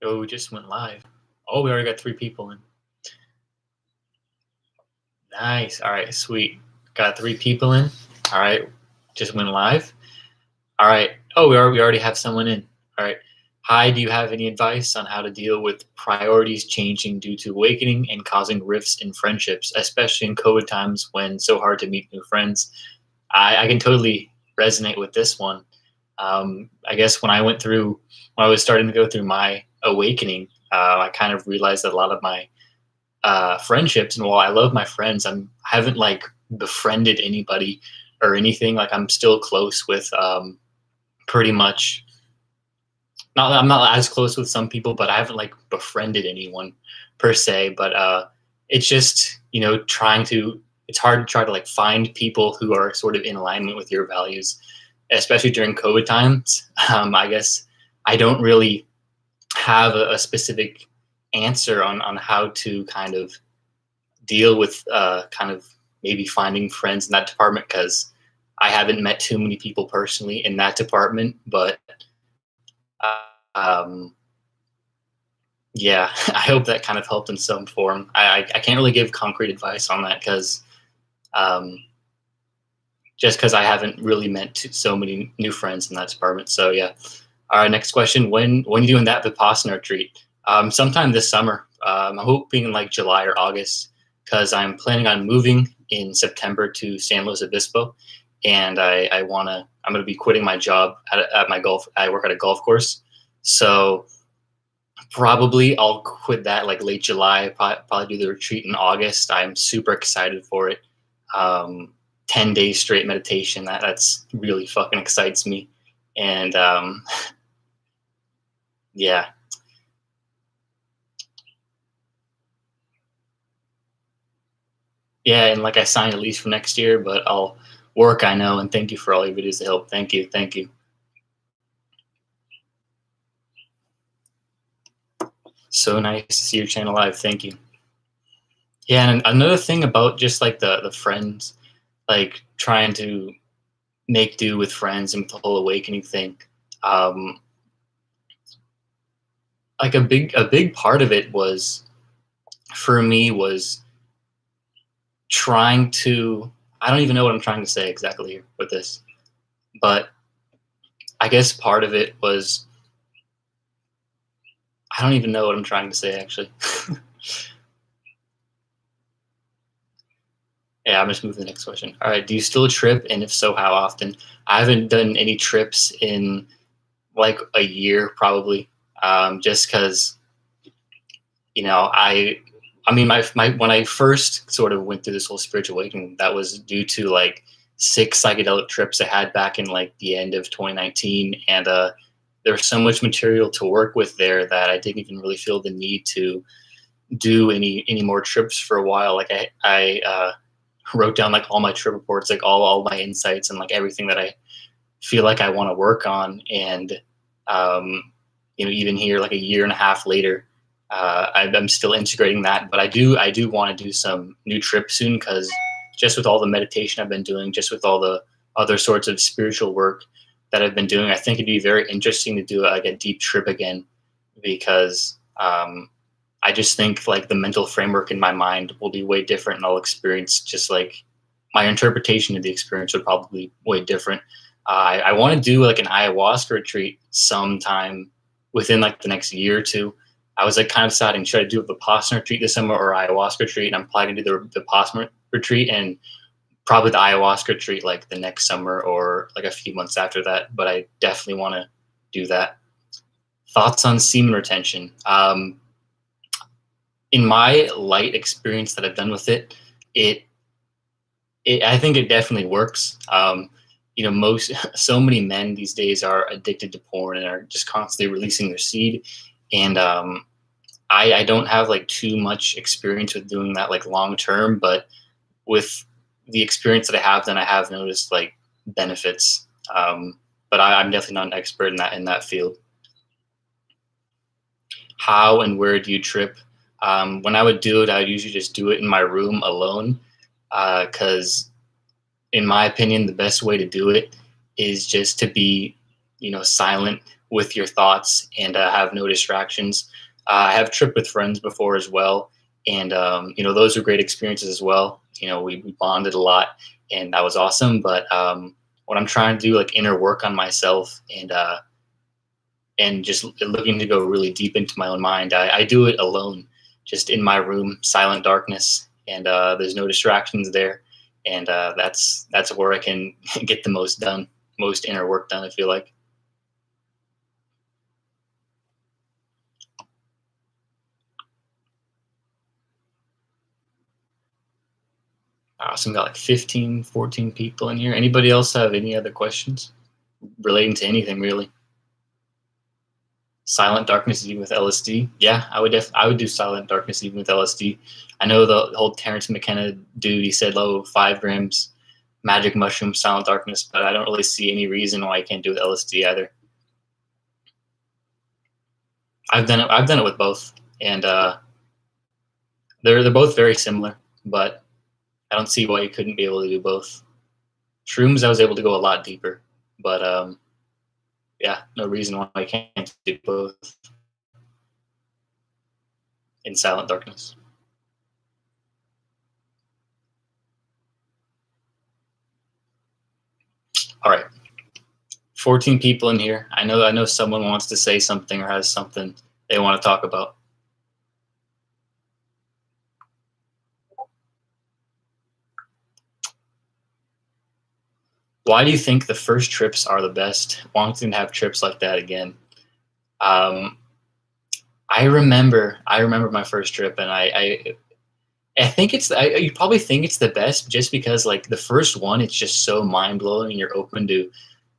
Oh, we just went live. Oh, we already got 3 people in. Nice. All right, sweet. Got 3 people in. All right, just went live. All right. Oh, we already have someone in. All right. Hi, do you have any advice on how to deal with priorities changing due to awakening and causing rifts in friendships, especially in COVID times when it's so hard to meet new friends? I can totally resonate with this one. I guess when I was starting to go through my awakening, I kind of realized that a lot of my friendships, and while I love my friends, I haven't like befriended anybody or anything. Like I'm still close with pretty much. Not I'm not as close with some people, but I haven't like befriended anyone per se. But it's just trying to. It's hard to try to like find people who are sort of in alignment with your values, especially during COVID times. I guess I don't really have a specific answer on how to kind of deal with kind of maybe finding friends in that department because I haven't met too many people personally in that department. But um, yeah, I hope that kind of helped in some form. I can't really give concrete advice on that because um, just because I haven't really met so many new friends in that department. So yeah. All right, next question. When are you doing that Vipassana retreat? Sometime this summer. I'm hoping in like July or August because I'm planning on moving in September to San Luis Obispo, and I'm gonna be quitting my job at my golf. I work at a golf course, so probably I'll quit that like late July. Probably do the retreat in August. I'm super excited for it. 10 days straight meditation. That's really fucking excites me, and yeah. Yeah, and like I signed a lease for next year, but I'll work, I know, and thank you for all your videos to help. Thank you, thank you. So nice to see your channel live. Thank you. Yeah, and another thing about just like the friends, like trying to make do with friends and with the whole awakening thing. Um, like a big part of it was for me was trying to. I don't even know what I'm trying to say exactly here with this, but I guess part of it was I don't even know what I'm trying to say actually. Yeah, I'm just moving to the next question. All right, do you still trip, and if so, how often? I haven't done any trips in like a year, probably, just because I mean, my when I first sort of went through this whole spiritual awakening, that was due to like 6 psychedelic trips I had back in like the end of 2019, and there was so much material to work with there that I didn't even really feel the need to do any more trips for a while. Like I wrote down like all my trip reports, like all my insights and like everything that I feel like I want to work on. And even here, like a year and a half later, I'm still integrating that. But I do want to do some new trips soon because just with all the meditation I've been doing, just with all the other sorts of spiritual work that I've been doing, I think it'd be very interesting to do like a deep trip again because I just think like the mental framework in my mind will be way different, and I'll experience just like my interpretation of the experience would probably be way different. I want to do like an ayahuasca retreat sometime within like the next year or two. I was like kind of deciding should I do a Vipassana retreat this summer or ayahuasca retreat, and I'm planning to do the Vipassana retreat and probably the ayahuasca retreat like the next summer or like a few months after that. But I definitely want to do that. Thoughts on semen retention? In my light experience that I've done with it, it, I think it definitely works. Most so many men these days are addicted to porn and are just constantly releasing their seed, and I don't have like too much experience with doing that like long term, but with the experience that I have, then I have noticed like benefits. But I'm definitely not an expert in that field. How and where do you trip? When I would do it, I would usually just do it in my room alone, because, in my opinion, the best way to do it is just to be, silent with your thoughts and have no distractions. I have tripped with friends before as well, and those were great experiences as well. We bonded a lot, and that was awesome. But when I'm trying to do like inner work on myself and just looking to go really deep into my own mind, I do it alone, just in my room, silent darkness, and there's no distractions there, and that's where I can get the most done, most inner work done, I feel like. Awesome, got like 15, 14 people in here. Anybody else have any other questions relating to anything really? Silent darkness even with LSD? Yeah, I would do silent darkness even with LSD. I know the whole Terrence McKenna dude, he said low 5 grams magic mushroom silent darkness, but I don't really see any reason why I can't do it with LSD either. I've done it with both, and they're both very similar, but I don't see why you couldn't be able to do both. Shrooms, I was able to go a lot deeper, but yeah, no reason why I can't do both in silent darkness. All right, 14 people in here. I know someone wants to say something or has something they want to talk about. Why do you think the first trips are the best? Wanting to have trips like that again. Um, I remember my first trip, and I think you probably think it's the best just because like the first one, it's just so mind blowing, and you're open to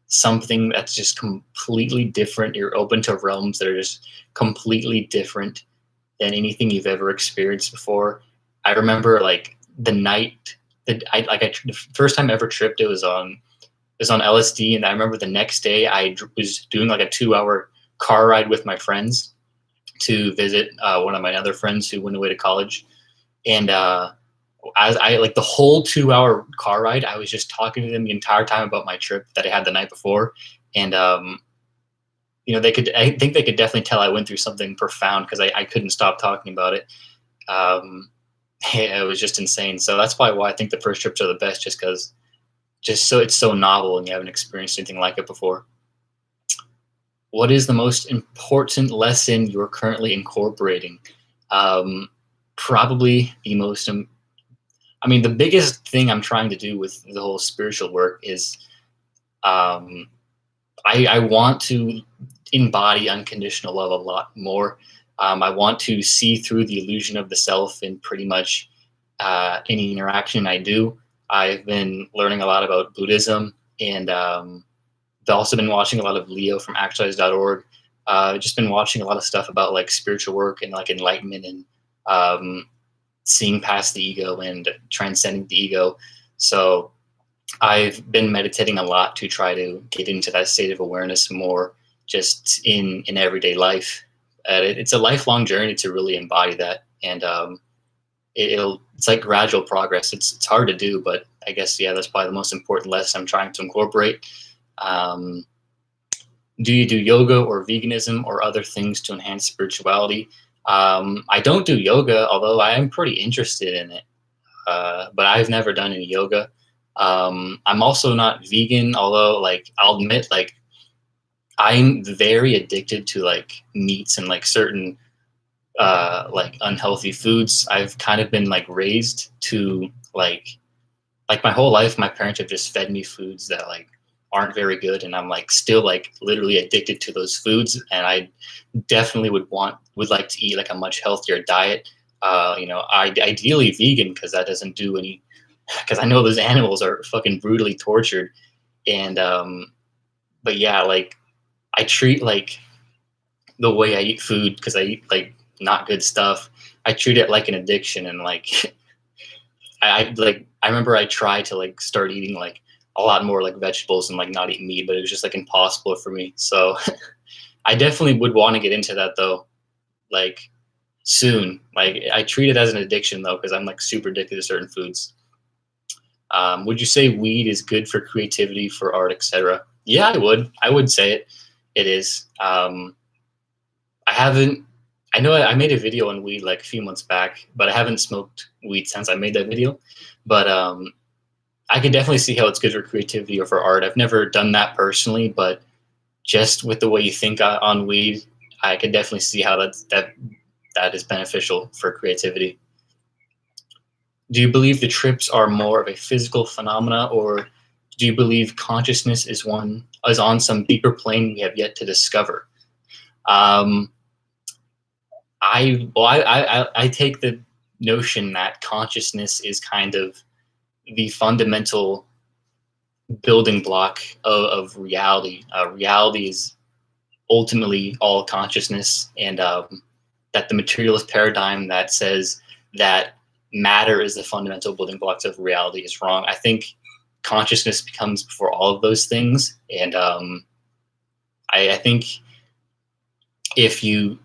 something that's just completely different. You're open to realms that are just completely different than anything you've ever experienced before. I remember like the night that the first time I ever tripped, it was on LSD, and I remember the next day I was doing like a 2-hour car ride with my friends to visit one of my other friends who went away to college, and as I like the whole 2-hour car ride, I was just talking to them the entire time about my trip that I had the night before, and I think they could definitely tell I went through something profound because I couldn't stop talking about it. Um, it was just insane. So that's probably why I think the first trips are the best, just because it's so novel and you haven't experienced anything like it before. What is the most important lesson you're currently incorporating? Probably the most. The biggest thing I'm trying to do with the whole spiritual work is I want to embody unconditional love a lot more. I want to see through the illusion of the self in pretty much any interaction I do. I've been learning a lot about Buddhism, and I've also been watching a lot of Leo from actualize.org. Just been watching a lot of stuff about like spiritual work and like enlightenment and seeing past the ego and transcending the ego. So I've been meditating a lot to try to get into that state of awareness more just in everyday life. It's a lifelong journey to really embody that. And it's like gradual progress. It's hard to do, but I guess, yeah, that's probably the most important lesson I'm trying to incorporate. Do you do yoga or veganism or other things to enhance spirituality? I don't do yoga, although I am pretty interested in it. But I've never done any yoga. I'm also not vegan, although like I'll admit like I'm very addicted to like meats and like certain like unhealthy foods. I've kind of been like raised to like my whole life my parents have just fed me foods that like aren't very good, and I'm like still like literally addicted to those foods, and I definitely would like to eat like a much healthier diet. Ideally vegan, because that doesn't do any, because I know those animals are fucking brutally tortured. And but yeah, like I treat like the way I eat food, because I eat like not good stuff, I treat it like an addiction. And like I remember I tried to like start eating like a lot more like vegetables and like not eat meat, but it was just like impossible for me. So I definitely would want to get into that though, like soon. Like I treat it as an addiction though, because I'm like super addicted to certain foods. Would you say weed is good for creativity, for art, etc.? Yeah, I would say it. It is. I haven't. I know I made a video on weed like a few months back, but I haven't smoked weed since I made that video. But I can definitely see how it's good for creativity or for art. I've never done that personally, but just with the way you think on weed, I can definitely see how that is beneficial for creativity. Do you believe the trips are more of a physical phenomena, or do you believe consciousness is on some deeper plane we have yet to discover? Um, I take the notion that consciousness is kind of the fundamental building block of reality. Reality is ultimately all consciousness, and that the materialist paradigm that says that matter is the fundamental building blocks of reality is wrong. I think consciousness becomes before all of those things, and I think if you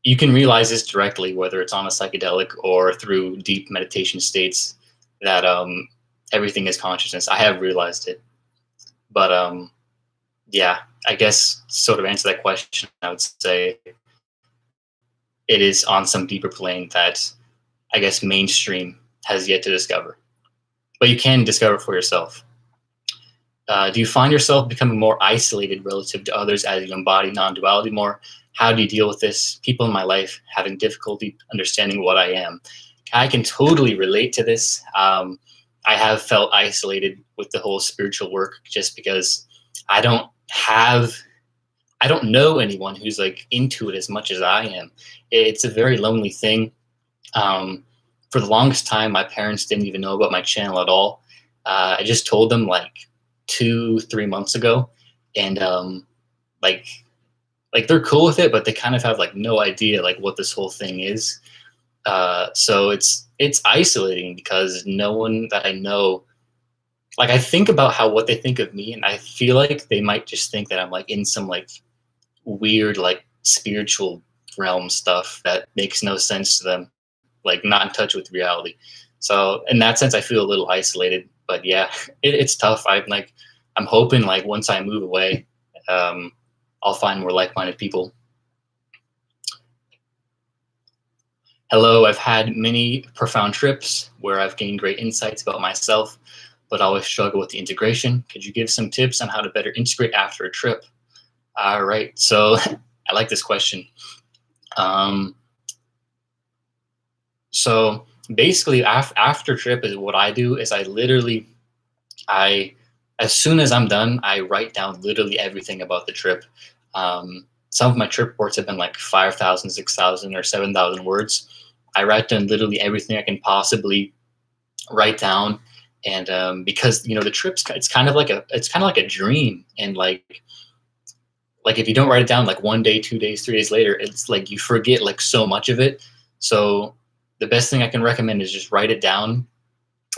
you can realize this directly, whether it's on a psychedelic or through deep meditation states, that everything is consciousness. I have realized it, but yeah, I guess sort of answer that question, I would say it is on some deeper plane that I guess mainstream has yet to discover, but you can discover for yourself. Do you find yourself becoming more isolated relative to others as you embody non-duality more? How do you deal with this? People in my life having difficulty understanding what I am. I can totally relate to this. I have felt isolated with the whole spiritual work just because I don't know anyone who's like into it as much as I am. It's a very lonely thing. For the longest time, my parents didn't even know about my channel at all. I just told them like 2-3 months ago, and like they're cool with it, but they kind of have like no idea like what this whole thing is. So it's isolating because no one that I know, like I think about what they think of me, and I feel like they might just think that I'm like in some like weird like spiritual realm stuff that makes no sense to them, like not in touch with reality. So in that sense, I feel a little isolated. But yeah, it's tough. I'm hoping like once I move away, I'll find more like-minded people. Hello, I've had many profound trips where I've gained great insights about myself, but always struggle with the integration. Could you give some tips on how to better integrate after a trip? All right, so I like this question. So basically, after trip is what I do is as soon as I'm done, I write down literally everything about the trip. Some of my trip reports have been like 5,000, 6,000, or 7,000 words. I write down literally everything I can possibly write down, and because the trip's it's kind of like a dream, and like if you don't write it down like 1 day, 2 days, 3 days later, it's like you forget like so much of it. So the best thing I can recommend is just write it down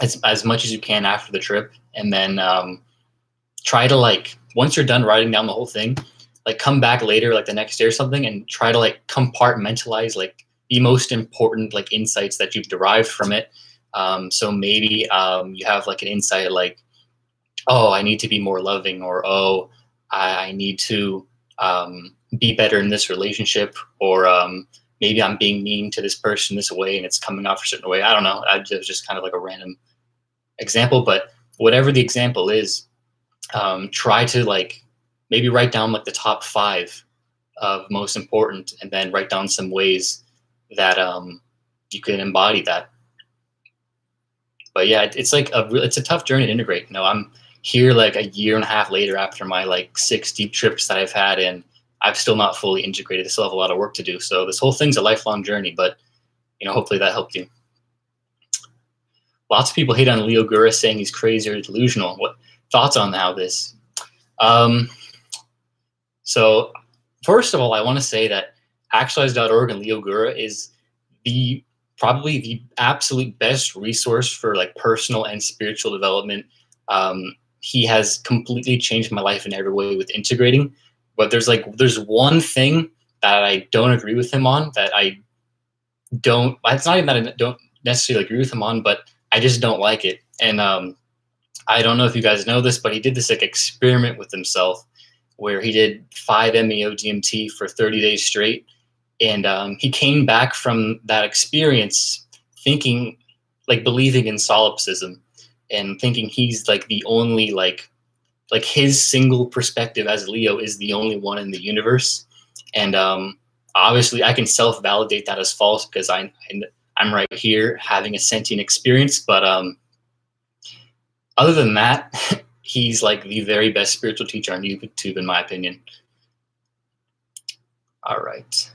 as much as you can after the trip, and then try to like once you're done writing down the whole thing, like come back later like the next day or something and try to like compartmentalize like the most important like insights that you've derived from it. So maybe you have like an insight like, oh, I need to be more loving, or oh, I need to be better in this relationship, or maybe I'm being mean to this person this way and it's coming off a certain way. I don't know. It was just kind of like a random example, but whatever the example is, try to like maybe write down like the top 5 of most important, and then write down some ways that you can embody that. But yeah, it's a tough journey to integrate. I'm here like a year and a half later after my like 6 deep trips that I've had, and I've still not fully integrated. I still have a lot of work to do. So this whole thing's a lifelong journey, but hopefully that helped you. Lots of people hate on Leo Gura, saying he's crazy or delusional. What thoughts on how this? So first of all, I want to say that actualize.org and Leo Gura is probably the absolute best resource for like personal and spiritual development. He has completely changed my life in every way with integrating, but there's one thing that I don't agree with him on, that it's not even that I don't necessarily agree with him on, but I just don't like it. And I don't know if you guys know this, but he did this like experiment with himself where he did 5-MeO DMT for 30 days straight, and he came back from that experience thinking, like, believing in solipsism, and thinking he's like the only, like his single perspective as Leo is the only one in the universe. And obviously I can self-validate that as false because I'm right here having a sentient experience. But other than that, he's like the very best spiritual teacher on YouTube, in my opinion. All right.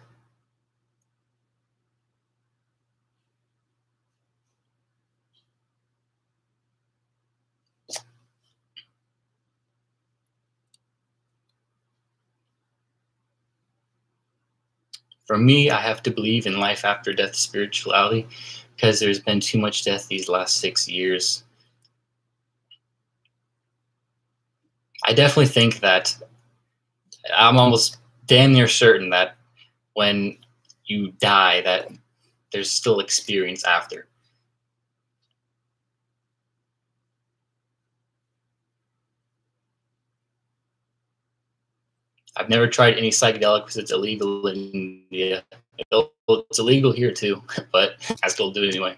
For me, I have to believe in life after death spirituality because there's been too much death these last 6 years. I definitely think that I'm almost damn near certain that when you die, that there's still experience after. I've never tried any psychedelic because it's illegal in India. It's illegal here too, but I still do it anyway.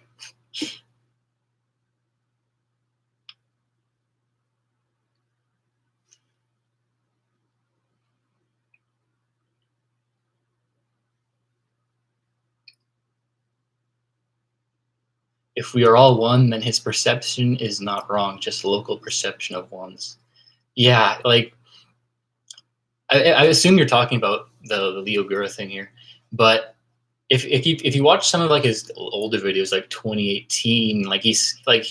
If we are all one, then his perception is not wrong, just local perception of one's. Yeah, like I assume you're talking about the Leo Gura thing here, but if you watch some of like his older videos, like 2018, like he's like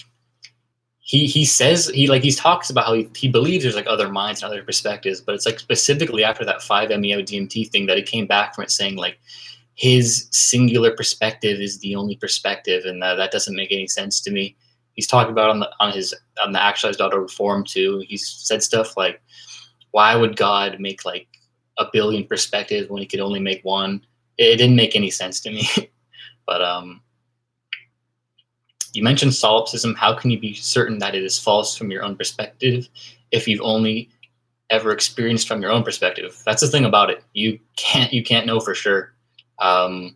he says he talks about how he believes there's like other minds and other perspectives, but it's like specifically after that 5-MeO DMT thing that he came back from it saying like his singular perspective is the only perspective, and that doesn't make any sense to me. He's talking about on the actualize.org forum too. He's said stuff like, why would God make like a billion perspectives when he could only make one? It didn't make any sense to me. But you mentioned solipsism. How can you be certain that it is false from your own perspective if you've only ever experienced from your own perspective? That's the thing about it. You can't know for sure. Um,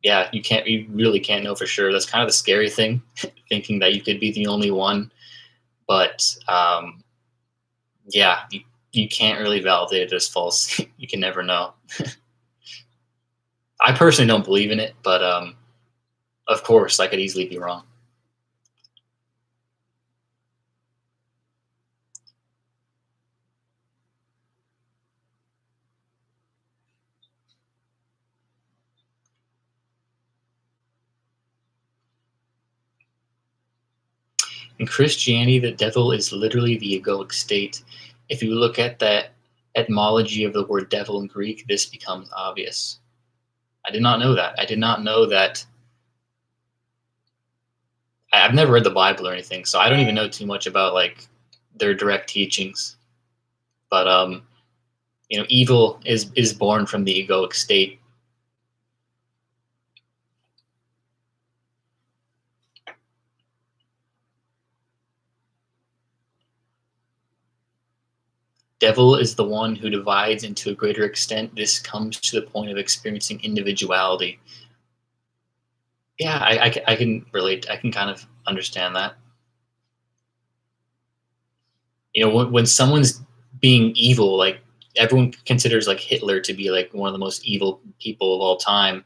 yeah, you really can't know for sure. That's kind of the scary thing, thinking that you could be the only one. But yeah, you can't really validate it as false. You can never know. I personally don't believe in it, but of course, I could easily be wrong. In Christianity, the devil is literally the egoic state. If you look at the etymology of the word devil in Greek, this becomes obvious. I did not know that. I did not know that. I've never read the Bible or anything, so I don't even know too much about like their direct teachings. But evil is born from the egoic state. Devil is the one who divides, and to a greater extent, this comes to the point of experiencing individuality. Yeah, I can relate. I can kind of understand that. When someone's being evil, like everyone considers like Hitler to be like one of the most evil people of all time.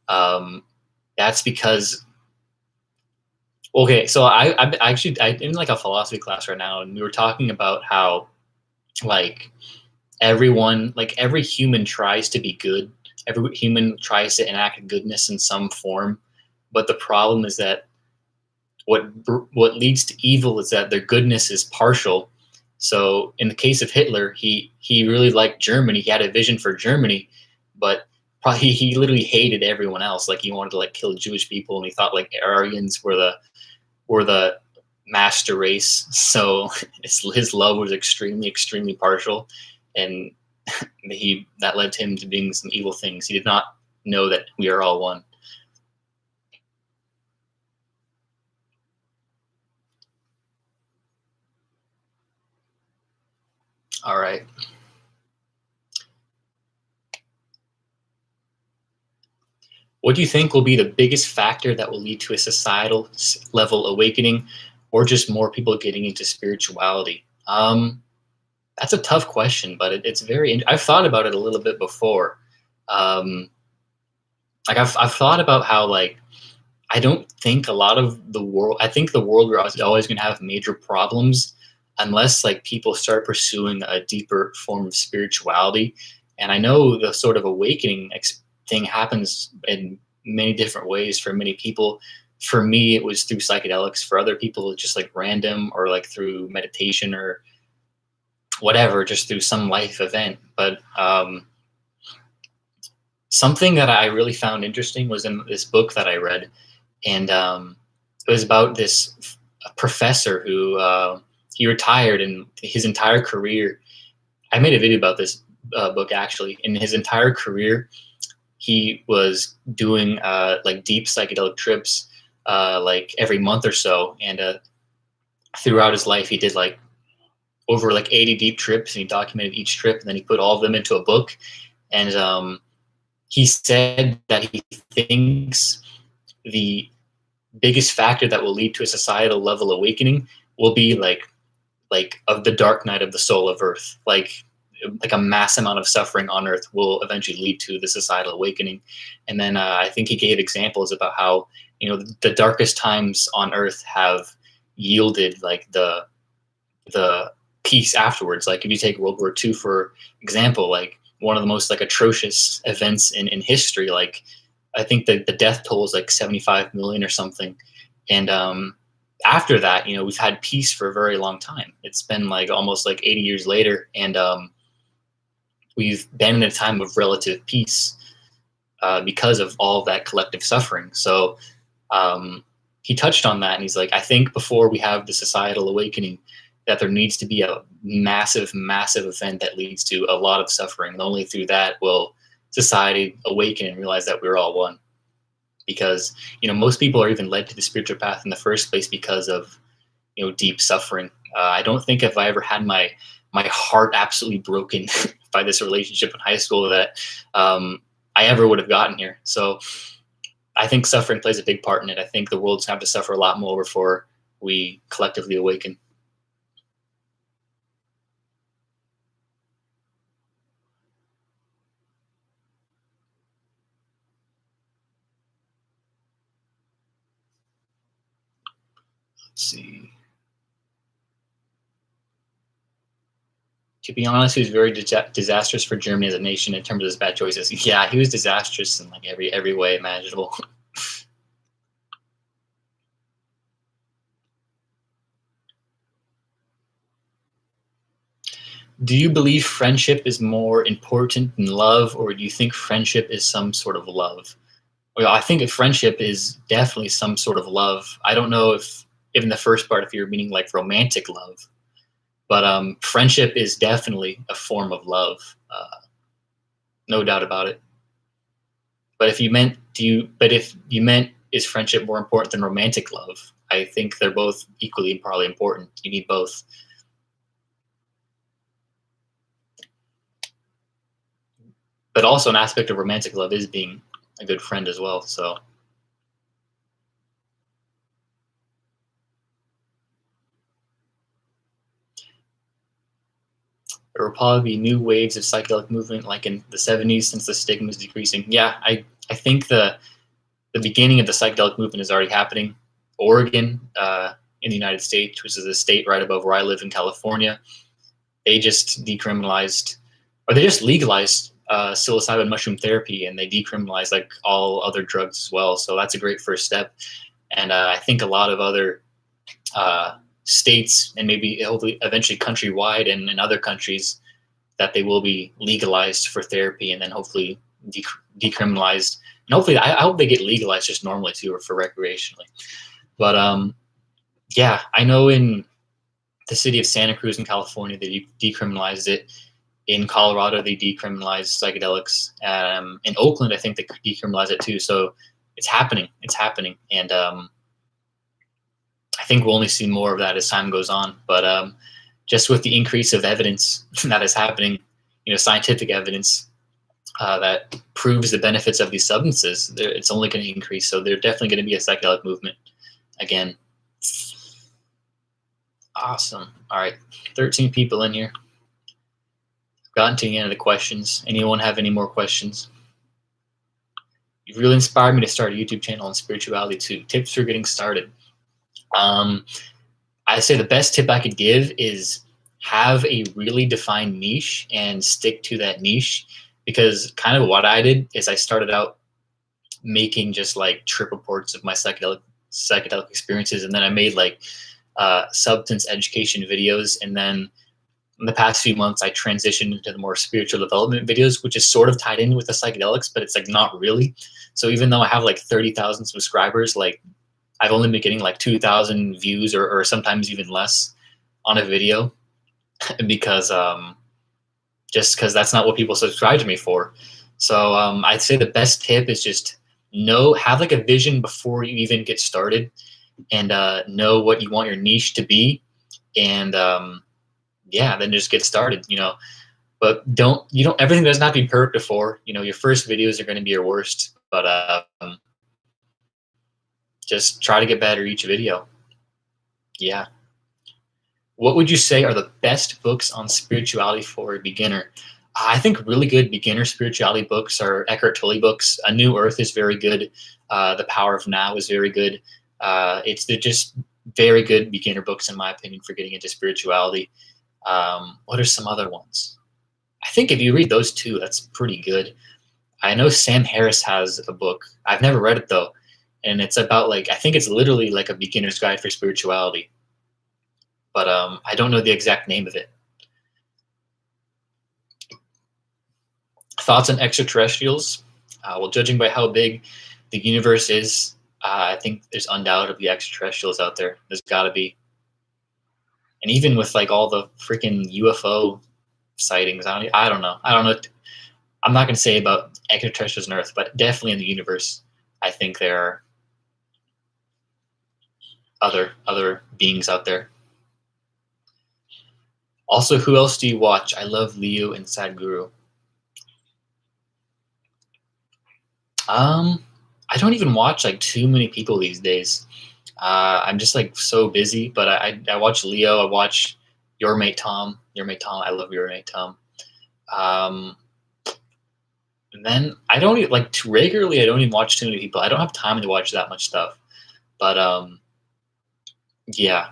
Um, that's because okay, so I in like a philosophy class right now, and we were talking about how like every human tries to be good. Every human tries to enact goodness in some form, but the problem is that what leads to evil is that their goodness is partial. So in the case of Hitler, he really liked Germany. He had a vision for Germany, but probably he literally hated everyone else. Like he wanted to like kill Jewish people, and he thought like Aryans were the master race. So his love was extremely partial, and that led to him to doing some evil things. He did not know that we are all one. All right. What do you think will be the biggest factor that will lead to a societal level awakening, or just more people getting into spirituality? That's a tough question, but it's very. I've thought about it a little bit before. Um, like I've thought about how like I don't think a lot of the world. I think the world we're always going to have major problems unless like people start pursuing a deeper form of spirituality. And I know the sort of awakening thing happens in many different ways for many people. For me, it was through psychedelics. For other people, it's just like random or like through meditation or whatever, just through some life event. But something that I really found interesting was in this book that I read, and it was about this professor who he retired, and his entire career. I made a video about this book actually. In his entire career, he was doing like deep psychedelic trips, like every month or so, and throughout his life, he did like over like 80 deep trips, and he documented each trip, and then he put all of them into a book. And he said that he thinks the biggest factor that will lead to a societal level awakening will be like of the dark night of the soul of Earth, like a mass amount of suffering on Earth will eventually lead to the societal awakening. And then I think he gave examples about how the darkest times on Earth have yielded like the peace afterwards. Like if you take World War II for example, like one of the most like atrocious events in history, like I think the death toll is like 75 million or something. And after that, we've had peace for a very long time. It's been like almost like 80 years later, and we've been in a time of relative peace because of all of that collective suffering. So he touched on that, and he's like, I think before we have the societal awakening, that there needs to be a massive, massive event that leads to a lot of suffering. And only through that will society awaken and realize that we're all one. Because most people are even led to the spiritual path in the first place because of deep suffering. I don't think if I ever had my heart absolutely broken by this relationship in high school that I ever would have gotten here. So I think suffering plays a big part in it. I think the world's have to suffer a lot more before we collectively awaken. Let's see. To be honest, he was very disastrous for Germany as a nation in terms of his bad choices. Yeah, he was disastrous in like every way imaginable. Do you believe friendship is more important than love, or do you think friendship is some sort of love? Well, I think friendship is definitely some sort of love. I don't know if, in the first part, if you're meaning like romantic love, but friendship is definitely a form of love, no doubt about it. But if you meant, is friendship more important than romantic love? I think they're both equally and probably important. You need both. But also an aspect of romantic love is being a good friend as well. So there will probably be new waves of psychedelic movement like in the 70s since the stigma is decreasing. Yeah, I think the beginning of the psychedelic movement is already happening. Oregon, in the United States, which is a state right above where I live in California, they just decriminalized, or they just legalized psilocybin mushroom therapy, and they decriminalized like all other drugs as well. So that's a great first step. And I think a lot of other states, and maybe hopefully eventually countrywide and in other countries, that they will be legalized for therapy, and then hopefully decriminalized. And hopefully, I hope they get legalized just normally too, or for recreationally. But yeah, I know in the city of Santa Cruz in California, they decriminalized it. In Colorado, they decriminalized psychedelics. In Oakland, I think they decriminalized it too. So it's happening. It's happening. And I think we'll only see more of that as time goes on. But just with the increase of evidence that is happening, scientific evidence, that proves the benefits of these substances, it's only going to increase. So there's definitely going to be a psychedelic movement again. Awesome. All right, 13 people in here. I've gotten to the end of the questions. Anyone have any more questions? You've really inspired me to start a YouTube channel on spirituality too. Tips for getting started. I say the best tip I could give is have a really defined niche and stick to that niche, because kind of what I did is I started out making just like trip reports of my psychedelic experiences, and then I made like substance education videos, and then in the past few months I transitioned into the more spiritual development videos, which is sort of tied in with the psychedelics, but it's like not really. So even though I have like 30,000 subscribers, like I've only been getting like 2,000 views or sometimes even less on a video, because just because that's not what people subscribe to me for. So I'd say the best tip is just have like a vision before you even get started, and know what you want your niche to be, and then just get started, but everything doesn't have to be perfect before, your first videos are going to be your worst, but just try to get better each video. Yeah. What would you say are the best books on spirituality for a beginner? I think really good beginner spirituality books are Eckhart Tolle books. A New Earth is very good. The Power of Now is very good. They're just very good beginner books, in my opinion, for getting into spirituality. What are some other ones? I think if you read those two, that's pretty good. I know Sam Harris has a book. I've never read it though. And it's about I think it's literally like a beginner's guide for spirituality. But I don't know the exact name of it. Thoughts on extraterrestrials? Well, judging by how big the universe is, I think there's undoubtedly extraterrestrials out there. There's got to be. And even with all the freaking UFO sightings, I don't know. I'm not going to say about extraterrestrials on Earth, but definitely in the universe, I think there are other beings out there. Also, who else do you watch? I love Leo and Sadhguru. I don't even watch too many people these days. I'm just so busy, but I watch Leo. I watch Your Mate Tom. I love Your Mate Tom. And then I don't even, regularly. I don't even watch too many people. I don't have time to watch that much stuff. But yeah.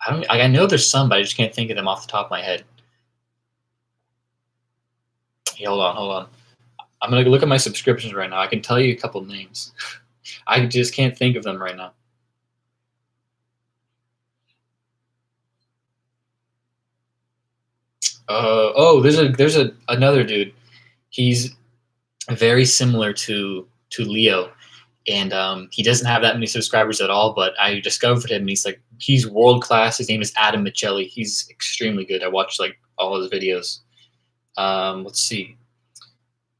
I know there's some, but I just can't think of them off the top of my head. Hey, hold on. I'm gonna look at my subscriptions right now. I can tell you a couple names. I just can't think of them right now. There's another dude. He's very similar to Leo, and he doesn't have that many subscribers at all. But I discovered him, and he's world class. His name is Adam Michelli. He's extremely good. I watched all his videos. Let's see.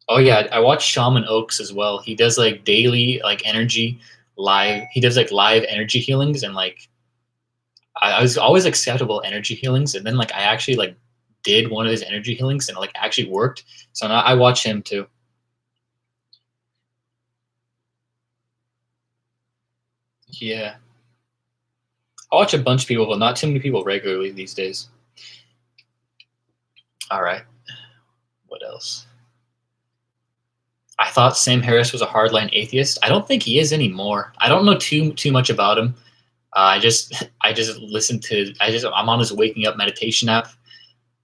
Oh yeah, I watch Shaman Oaks as well. He does daily energy live. He does live energy healings, and I was always skeptical energy healings, and then I actually did one of his energy healings and actually worked. So now I watch him too. Yeah, I watch a bunch of people, but not too many people regularly these days. All right, what else? I thought Sam Harris was a hardline atheist. I don't think he is anymore. I don't know too much about him. I just listen to. I'm on his waking up meditation app,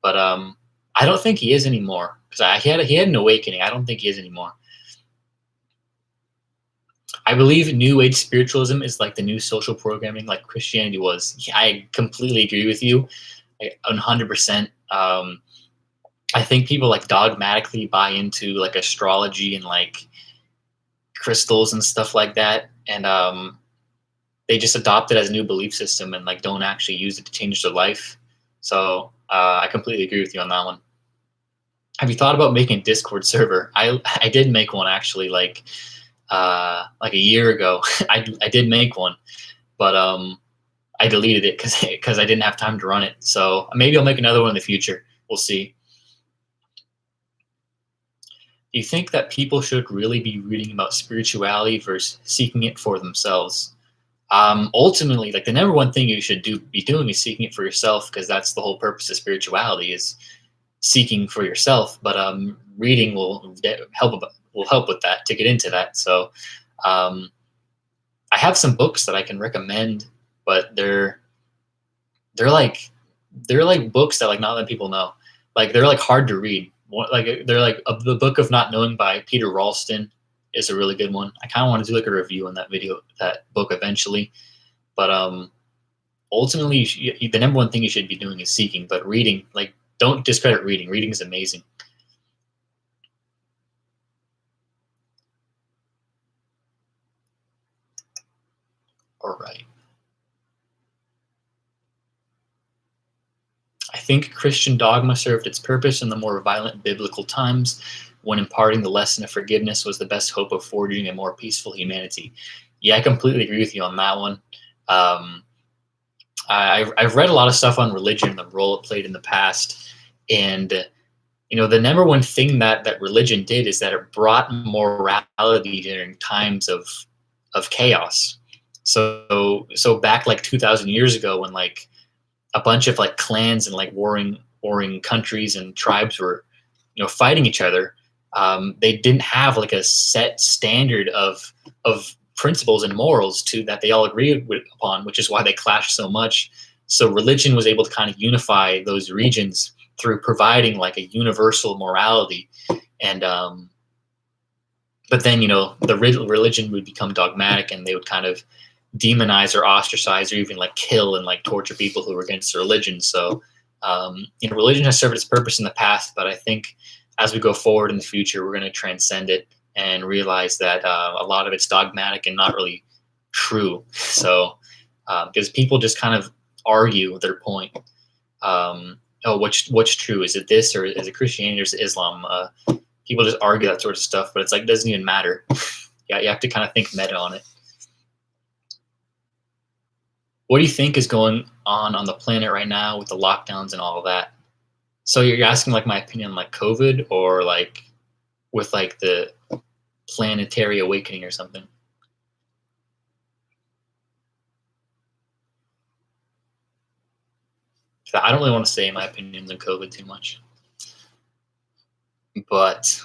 but I don't think he is anymore, because he had an awakening. I don't think he is anymore. I believe New Age spiritualism is the new social programming, like Christianity was. I completely agree with you, 100%. I think people dogmatically buy into astrology and crystals and stuff like that, and they just adopt it as a new belief system and don't actually use it to change their life. So I completely agree with you on that one. Have you thought about making a Discord server? I did make one actually a year ago. I did make one, but I deleted it because I didn't have time to run it. So maybe I'll make another one in the future. We'll see. Do you think that people should really be reading about spirituality versus seeking it for themselves? Ultimately, like the number one thing you should be doing is seeking it for yourself, because that's the whole purpose of spirituality, is seeking for yourself. But reading will help with that, to get into that. So um, I have some books that I can recommend, but they're like they're like books that like not many people know. Like they're like hard to read. Like they're like the Book of Not Knowing by Peter Ralston is a really good one. I kind of want to do like a review on that book eventually. But ultimately, the number one thing you should be doing is seeking. But reading, like, don't discredit reading. Reading is amazing. All right. I think Christian dogma served its purpose in the more violent biblical times, when imparting the lesson of forgiveness was the best hope of forging a more peaceful humanity. Yeah, I completely agree with you on that one. Um, I've read a lot of stuff on religion and the role it played in the past, and the number one thing that religion did is that it brought morality during times of chaos. So back like 2,000 years ago, when like a bunch of like clans and like warring countries and tribes were fighting each other, they didn't have like a set standard of principles and morals to that they all agreed upon, which is why they clashed so much. So religion was able to kind of unify those regions through providing like a universal morality. And but then the religion would become dogmatic, and they would kind of demonize or ostracize or even like kill and like torture people who were against the religion. So religion has served its purpose in the past, but I think as we go forward in the future, we're going to transcend it and realize that a lot of it's dogmatic and not really true. So because people just kind of argue their point. Oh, what's true? Is it this, or is it Christianity, or is it Islam? People just argue that sort of stuff, but it's like, it doesn't even matter. Yeah, you have to kind of think meta on it. What do you think is going on the planet right now with the lockdowns and all of that? So you're asking like my opinion on like COVID, or like with like the planetary awakening or something? I don't really want to say my opinions on COVID too much, but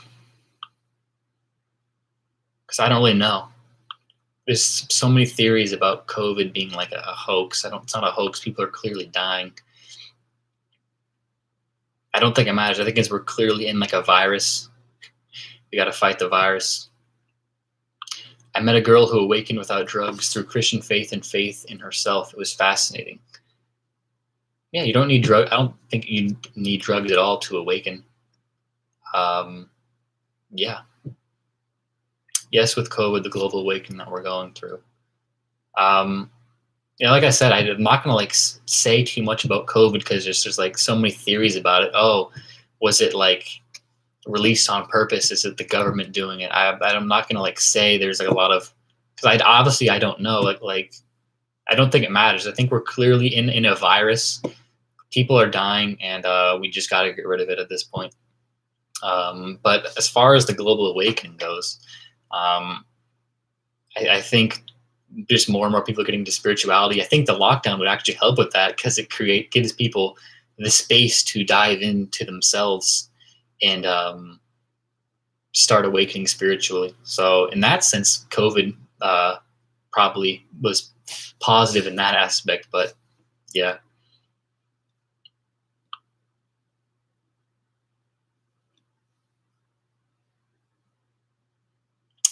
because I don't really know. There's so many theories about COVID being like a hoax. It's not a hoax. People are clearly dying. I don't think it matters. I think we're clearly in like a virus. We got to fight the virus. I met a girl who awakened without drugs through Christian faith and faith in herself. It was fascinating. Yeah, you don't need drugs. I don't think you need drugs at all to awaken. Yeah. Yes, with COVID, the global awakening that we're going through. Like I said, I'm not going to like say too much about COVID, because there's like so many theories about it. Oh, was it like released on purpose? Is it the government doing it? I'm not going to like say there's like a lot of, because I don't know. Like I don't think it matters. I think we're clearly in a virus. People are dying, and we just got to get rid of it at this point. But as far as the global awakening goes, I think there's more and more people getting into spirituality. I think the lockdown would actually help with that, because it gives people the space to dive into themselves and start awakening spiritually. So in that sense, COVID probably was positive in that aspect. But yeah.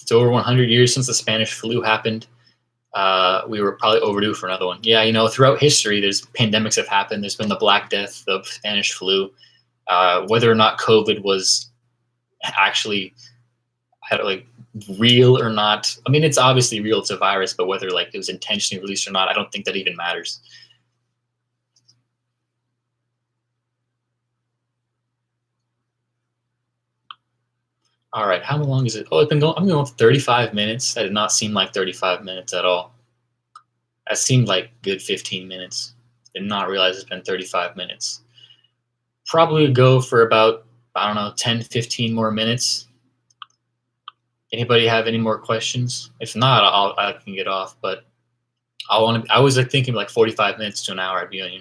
It's over 100 years since the Spanish flu happened. We were probably overdue for another one. Yeah, throughout history, there's pandemics have happened. There's been the Black Death, the Spanish flu. Whether or not COVID was actually like real or not, I mean, it's obviously real. It's a virus, but whether like it was intentionally released or not, I don't think that even matters. All right, how long is it? Oh, I'm going for 35 minutes. That did not seem like 35 minutes at all. That seemed like good 15 minutes. Did not realize it's been 35 minutes. Probably go for about, I don't know, 10, 15 more minutes. Anybody have any more questions? If not, I can get off. But I was like thinking like 45 minutes to an hour. I'd be on you.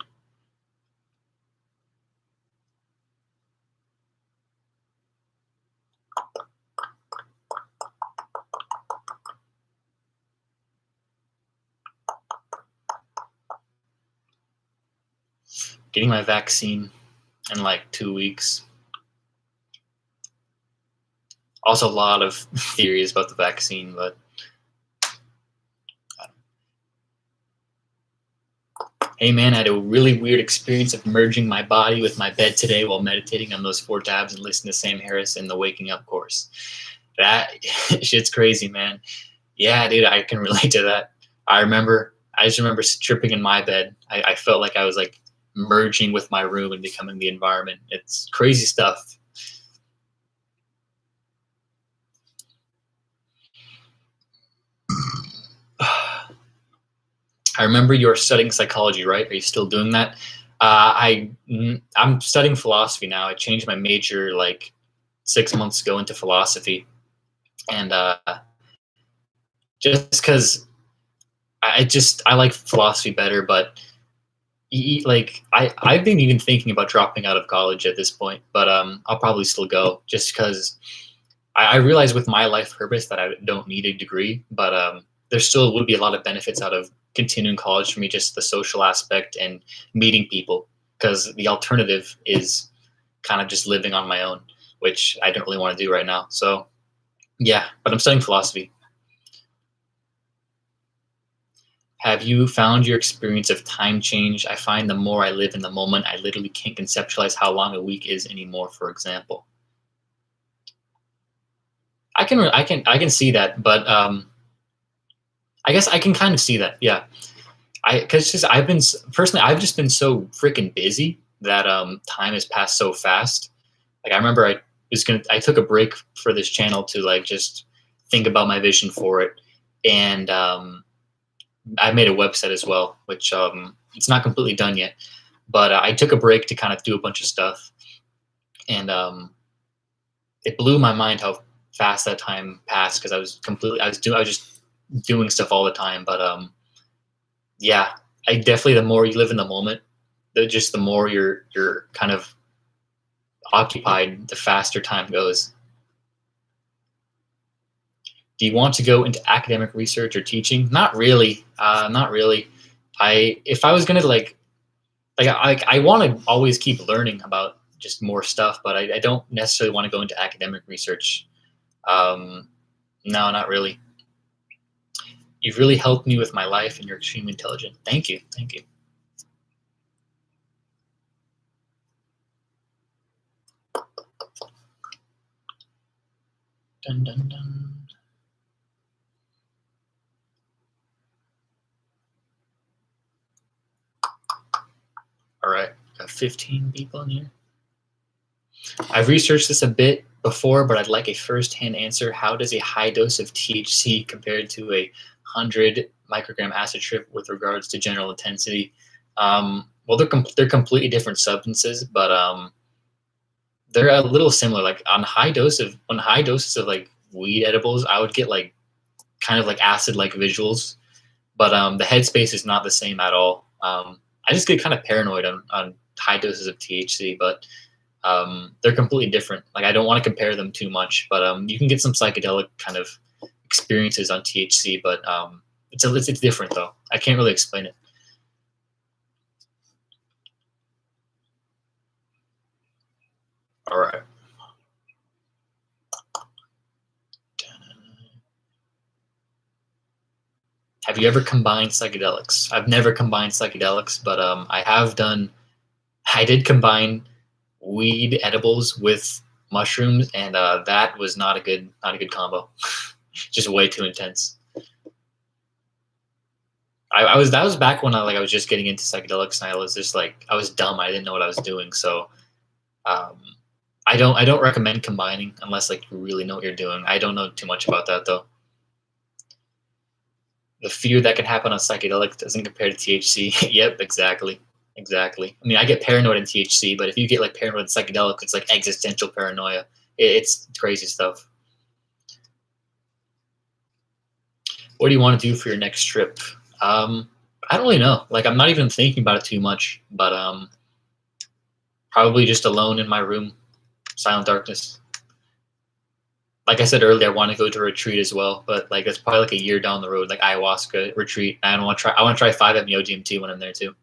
Getting my vaccine in like 2 weeks. Also, a lot of theories about the vaccine, but hey man, I had a really weird experience of merging my body with my bed today while meditating on those 4 tabs and listening to Sam Harris in the Waking Up course. That shit's crazy, man. Yeah, dude, I can relate to that. I just remember tripping in my bed. I felt like I was like merging with my room and becoming the environment. It's crazy stuff. I remember you're studying psychology, right? Are you still doing that? I'm studying philosophy now. I changed my major like 6 months ago into philosophy, and just because I like philosophy better, but like I've been even thinking about dropping out of college at this point, but I'll probably still go just because I realize with my life purpose that I don't need a degree, but there still would be a lot of benefits out of continuing college for me, just the social aspect and meeting people, because the alternative is kind of just living on my own, which I don't really want to do right now. So yeah, but I'm studying philosophy. Have you found your experience of time change? I find the more I live in the moment, I literally can't conceptualize how long a week is anymore, for example. I can see that, but I guess I can kind of see that. Yeah. Because just I've just been so freaking busy that time has passed so fast. Like I remember I took a break for this channel to like just think about my vision for it, and I made a website as well, which it's not completely done yet, but I took a break to kind of do a bunch of stuff, and it blew my mind how fast that time passed because I was just doing stuff all the time, but yeah, I definitely, the more you live in the moment, the more you're kind of occupied, the faster time goes. Do you want to go into academic research or teaching? Not really. Not really. If I was gonna I want to always keep learning about just more stuff, but I don't necessarily want to go into academic research. No, not really. You've really helped me with my life, and you're extremely intelligent. Thank you. Thank you. Dun, dun, dun. All right, got 15 people in here. I've researched this a bit before, but I'd like a first-hand answer. How does a high dose of THC compared to a 100 microgram acid trip with regards to general intensity? Well, they're completely different substances, but they're a little similar. Like on high doses of like weed edibles, I would get like kind of like acid-like visuals, but the headspace is not the same at all. I just get kind of paranoid on high doses of THC, but they're completely different. Like I don't want to compare them too much, but you can get some psychedelic kind of experiences on THC, but it's different though. I can't really explain it. All right. Have you ever combined psychedelics? I've never combined psychedelics, but I did combine weed edibles with mushrooms, and that was not a good combo. Just way too intense. That was back when I was just getting into psychedelics, and I was just like I was dumb. I didn't know what I was doing, so um, I don't recommend combining unless like you really know what you're doing. I don't know too much about that though. The fear that can happen on psychedelics doesn't compare to THC. Yep, exactly. Exactly. I mean, I get paranoid in THC, but if you get like paranoid in psychedelics, it's like existential paranoia. It's crazy stuff. What do you want to do for your next trip? I don't really know. Like, I'm not even thinking about it too much, but probably just alone in my room, silent darkness. Like I said earlier, I want to go to a retreat as well, but like that's probably like a year down the road, like ayahuasca retreat. I don't want to try. I want to try 5-MeO DMT when I'm there too.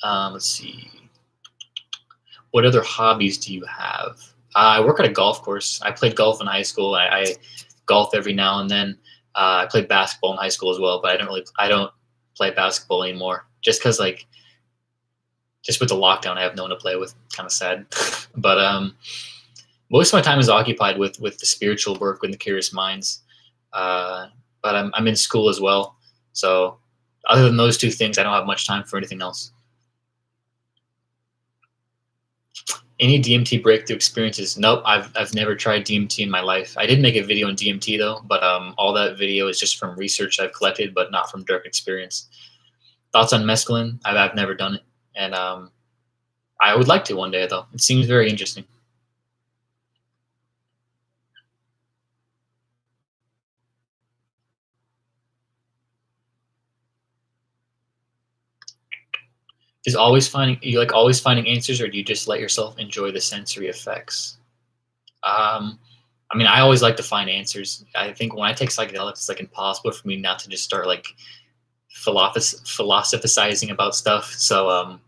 Let's see. What other hobbies do you have? I work at a golf course. I played golf in high school. I golf every now and then. I played basketball in high school as well, but I don't play basketball anymore just because like just with the lockdown, I have no one to play with. Kind of sad, but most of my time is occupied with the spiritual work with the Curious Minds. But I'm in school as well, so other than those two things, I don't have much time for anything else. Any DMT breakthrough experiences? Nope, I've never tried DMT in my life. I did make a video on DMT though, but all that video is just from research I've collected, but not from direct experience. Thoughts on mescaline? I've never done it, and I would like to one day though. It seems very interesting. Is always finding you like always finding answers, or do you just let yourself enjoy the sensory effects? Um, I mean, I always like to find answers. I think when I take psychedelics, it's like impossible for me not to just start like philosophizing about stuff. So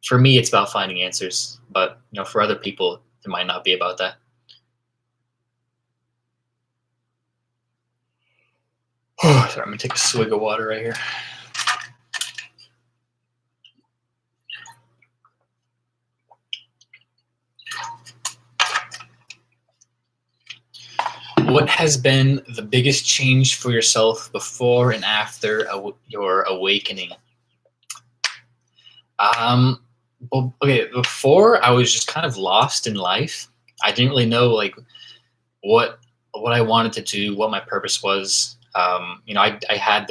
for me, it's about finding answers, but for other people, it might not be about that. Sorry, I'm gonna take a swig of water right here. What has been the biggest change for yourself before and after your awakening? Well, okay, before I was just kind of lost in life. I didn't really know like what I wanted to do, what my purpose was. I had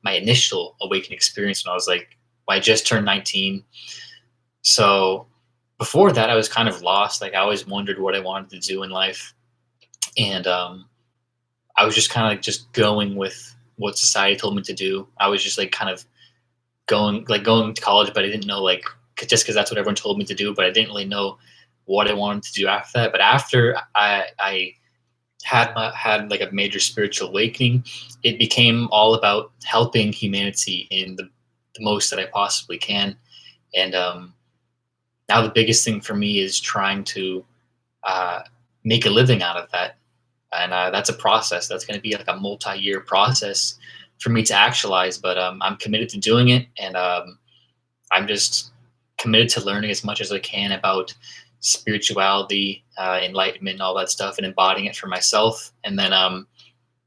my initial awakening experience when I was like, when I just turned 19. So before that, I was kind of lost. Like I always wondered what I wanted to do in life, and I was just kind of like just going with what society told me to do. I was just like kind of going to college, but I didn't know like just because that's what everyone told me to do, but I didn't really know what I wanted to do after that. But after I had like a major spiritual awakening, it became all about helping humanity in the most that I possibly can. And now the biggest thing for me is trying to make a living out of that. And that's a process. That's going to be like a multi-year process for me to actualize. But I'm committed to doing it, and I'm just committed to learning as much as I can about spirituality, enlightenment, all that stuff, and embodying it for myself, and then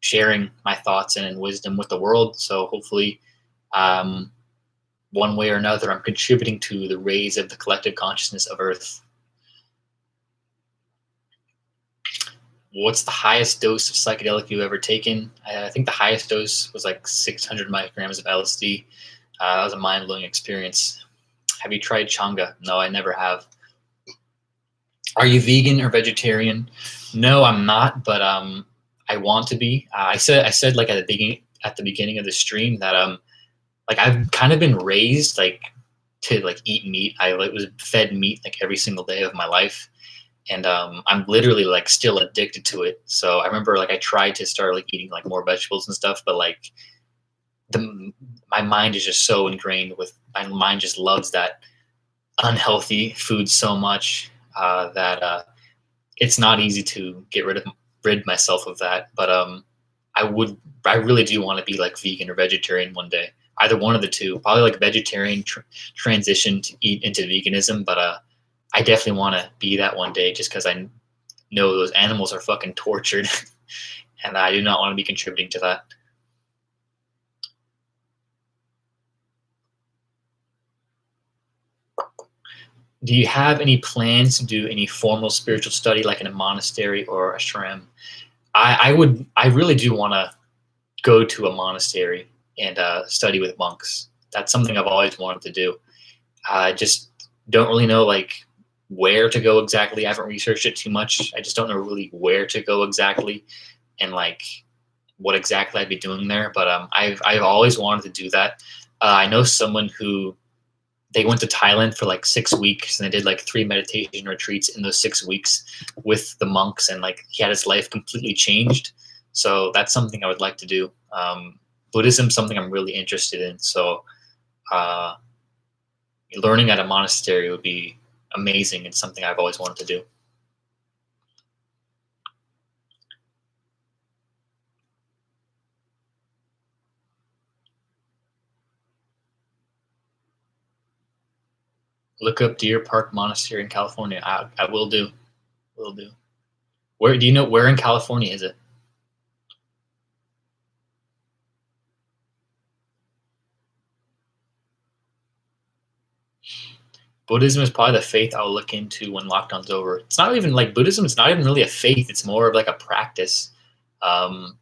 sharing my thoughts and wisdom with the world. So hopefully, one way or another, I'm contributing to the raise of the collective consciousness of Earth. What's the highest dose of psychedelic you've ever taken? I think the highest dose was like 600 micrograms of LSD. That was a mind-blowing experience. Have you tried changa? No, I never have. Are you vegan or vegetarian? No, I'm not, but I want to be. I said like at the beginning of the stream that like I've kind of been raised like to like eat meat. I like was fed meat like every single day of my life. And I'm literally like still addicted to it. So I remember like I tried to start like eating like more vegetables and stuff, but like my mind is just so ingrained with my mind just loves that unhealthy food so much that it's not easy to rid myself of that. But I really do want to be like vegan or vegetarian one day. Either one of the two. Probably like vegetarian transition to eat into veganism, but I definitely want to be that one day just because I know those animals are fucking tortured and I do not want to be contributing to that. Do you have any plans to do any formal spiritual study like in a monastery or a ashram? I really do want to go to a monastery and study with monks. That's something I've always wanted to do. I just don't really know like where to go exactly. I haven't researched it too much. I just don't know really where to go exactly. and like what exactly I'd be doing there. But I've always wanted to do that. I know someone who they went to Thailand for like 6 weeks, and they did like 3 meditation retreats in those 6 weeks with the monks, and like he had his life completely changed. So that's something I would like to do. Buddhism, something I'm really interested in. So uh, learning at a monastery would be amazing. It's something I've always wanted to do. Look up Deer Park Monastery in California. I will do. Will do. Where do you know where in California is it? Buddhism is probably the faith I'll look into when lockdown's over. It's not even like Buddhism. It's not even really a faith. It's more of like a practice. Um,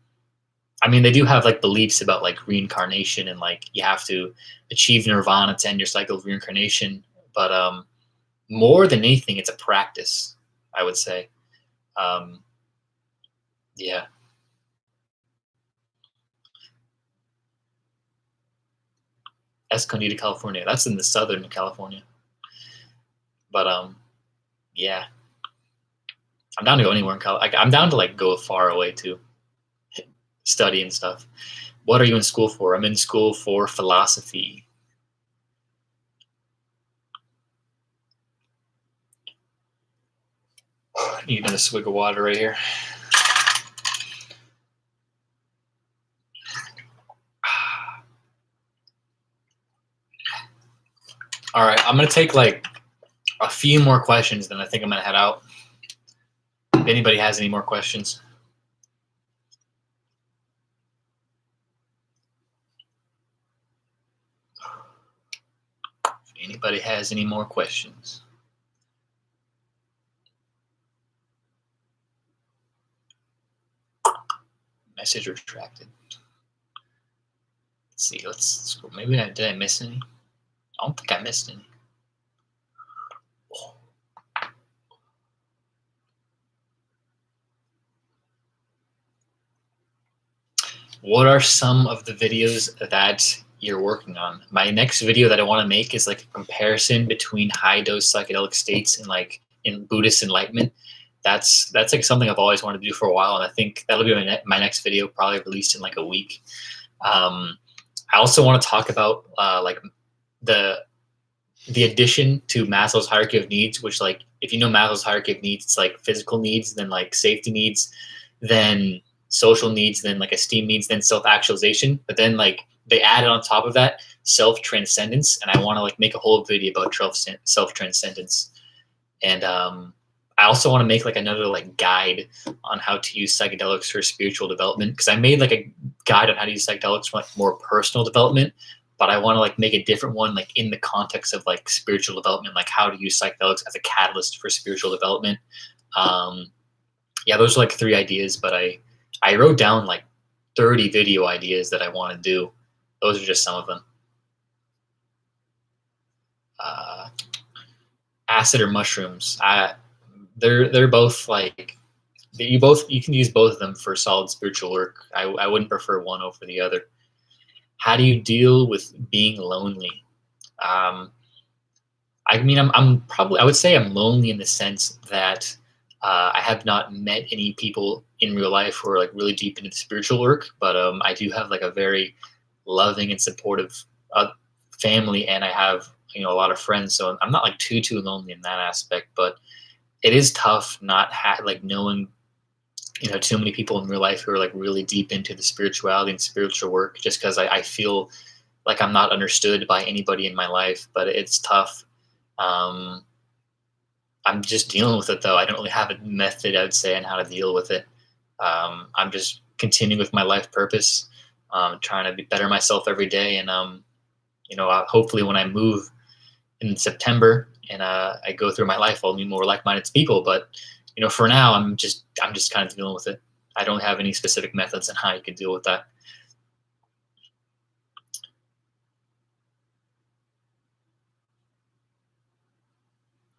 I mean, they do have like beliefs about like reincarnation and like you have to achieve nirvana to end your cycle of reincarnation. But more than anything, it's a practice, I would say. Um, yeah. Escondido, California. That's in the southern California. But yeah, I'm down to go anywhere in California. I'm down to like go far away too, study and stuff. What are you in school for? I'm in school for philosophy. I need another swig of water right here. All right, I'm gonna take like a few more questions, then I think I'm gonna head out. If anybody has any more questions. If anybody has any more questions. Message retracted. Let's see, let's maybe did I miss any? I don't think I missed any. What are some of the videos that you're working on? My next video that I want to make is like a comparison between high dose psychedelic states and like in Buddhist enlightenment. That's like something I've always wanted to do for a while, and I think that'll be my next video, probably released in like a week. I also want to talk about like the addition to Maslow's hierarchy of needs, which like if you know Maslow's hierarchy of needs, it's like physical needs, then like safety needs, then social needs, then like esteem needs, then self-actualization. But then like they added on top of that self-transcendence, and I want to like make a whole video about self-transcendence. And I also want to make like another like guide on how to use psychedelics for spiritual development, because I made like a guide on how to use psychedelics for like more personal development, but I want to like make a different one like in the context of like spiritual development, like how to use psychedelics as a catalyst for spiritual development. Yeah, those are like 3 ideas, but I wrote down like 30 video ideas that I want to do. Those are just some of them. Acid or mushrooms? They're both like you can use both of them for solid spiritual work. I wouldn't prefer one over the other. How do you deal with being lonely? I mean, I would say I'm lonely in the sense that I have not met any people in real life who are like really deep into the spiritual work, but I do have like a very loving and supportive family, and I have a lot of friends, so I'm not like too lonely in that aspect. But it is tough not like knowing too many people in real life who are like really deep into the spirituality and spiritual work, just because I feel like I'm not understood by anybody in my life. But it's tough. I'm just dealing with it, though. I don't really have a method, I would say, on how to deal with it. I'm just continuing with my life purpose, trying to better myself every day. And hopefully when I move in September and I go through my life, I'll meet more like-minded people. But for now, I'm just kind of dealing with it. I don't have any specific methods on how you can deal with that.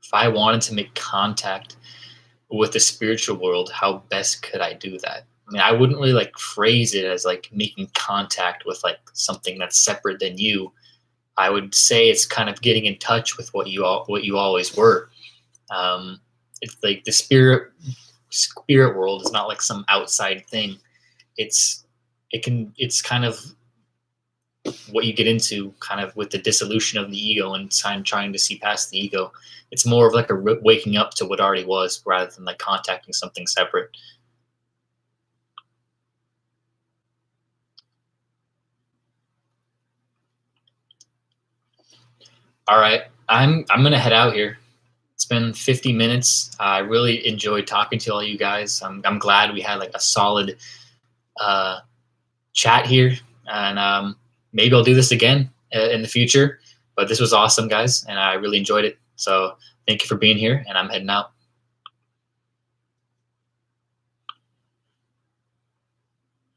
If I wanted to make contact with the spiritual world, how best could I do that? I mean, I wouldn't really like phrase it as like making contact with like something that's separate than you. I would say it's kind of getting in touch with what you always were. It's like the spirit world is not like some outside thing. It's it's kind of what you get into kind of with the dissolution of the ego and time trying to see past the ego. It's more of like a waking up to what already was rather than like contacting something separate. All right, I'm gonna head out here. It's been 50 minutes. I really enjoyed talking to all you guys. I'm glad we had like a solid uh, chat here, and maybe I'll do this again in the future. But this was awesome, guys, and I really enjoyed it. So thank you for being here, and I'm heading out.